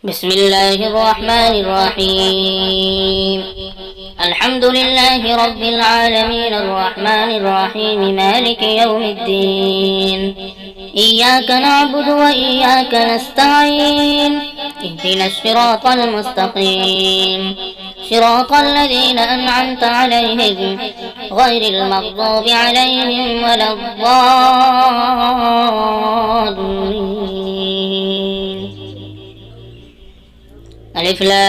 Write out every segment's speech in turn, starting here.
بسم الله الرحمن الرحيم. الحمد لله رب العالمين الرحمن الرحيم مالك يوم الدين. إياك نعبد وإياك نستعين. اهدنا الصراط المستقيم صراط الذين أنعمت عليهم غير المغضوب عليهم ولا الضالين. ألف لام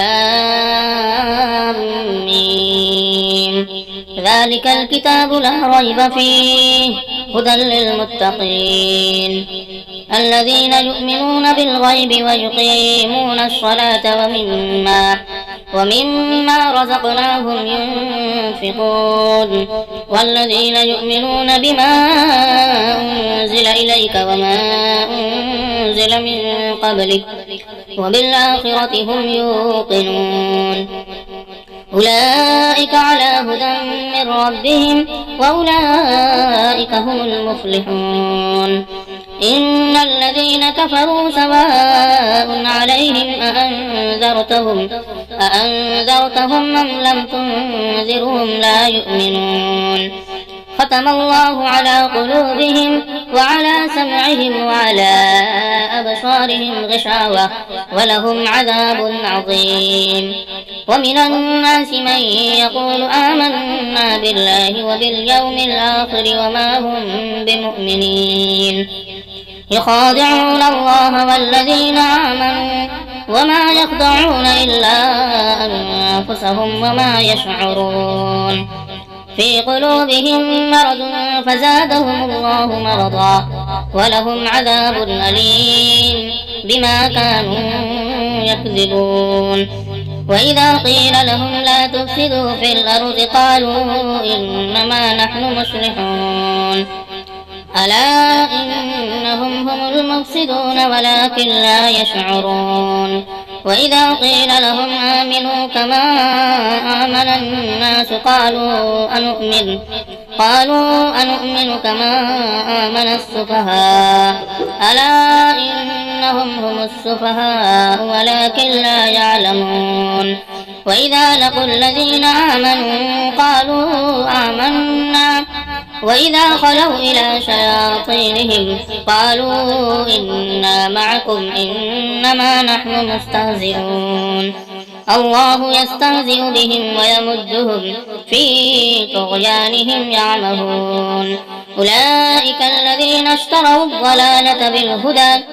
ميم. ذلك الكتاب لا ريب فيه هدى للمتقين الذين يؤمنون بالغيب ويقيمون الصلاة ومما رزقناهم ينفقون والذين يؤمنون بما أنزل إليك وما أنزل من قبلك وبالآخرة هم يوقنون أولئك على هدى من ربهم وأولئك هم المفلحون. إن الذين كفروا سواء عليهم أأنذرتهم أم لم تنذرهم لا يؤمنون. ختم الله على قلوبهم وعلى سمعهم وعلى أبصارهم غشاوة ولهم عذاب عظيم. ومن الناس من يقول آمنا بالله وباليوم الآخر وما هم بمؤمنين يخادعون الله والذين آمنوا وما يخدعون إلا أنفسهم وما يشعرون. في قلوبهم مرض فزادهم الله مرضا ولهم عذاب أليم بما كانوا يكذبون. وإذا قيل لهم لا تفسدوا في الأرض قالوا إنما نحن مصلحون ألا إنهم هم المفسدون ولكن لا يشعرون. وإذا قيل لهم آمنوا كما آمن الناس قالوا أنؤمن كما آمن السفهاء ألا إنهم هم السفهاء ولكن لا يعلمون. وإذا لقوا الذين آمنوا قالوا آمنا وإذا خلوا إلى شياطينهم قالوا إنا معكم إنما نحن مستهزئون. الله يستهزئ بهم ويمدهم في طغيانهم يعمهون. أولئك الذين اشتروا الضلالة بالهدى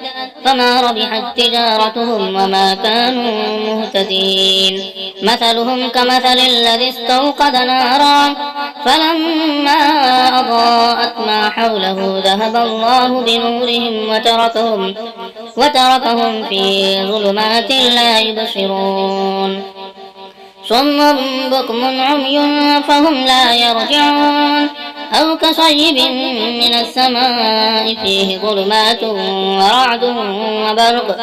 فما ربحت تجارتهم وما كانوا مهتدين. مثلهم كمثل الذي استوقد نارا فلما أضاءت ما حوله ذهب الله بنورهم وتركهم في ظلمات لا يبصرون. صم بكم عمي فهم لا يرجعون أو كصيب من السماء فيه ظلمات ورعد وبرق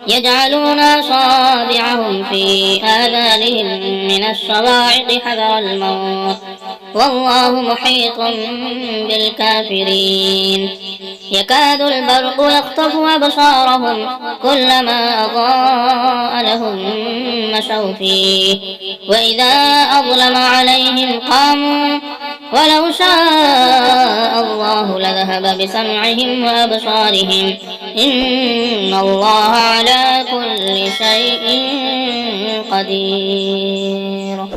يجعلون أصابعهم في آذانهم من الصواعق حذر الموت والله محيط بالكافرين. يكاد البرق يخطف أبصارهم كلما أضاء لهم مشوا فيه وإذا أظلم عليهم قاموا ولو شاء الله لذهب بسمعهم وأبصارهم إن الله على كل شيء قدير.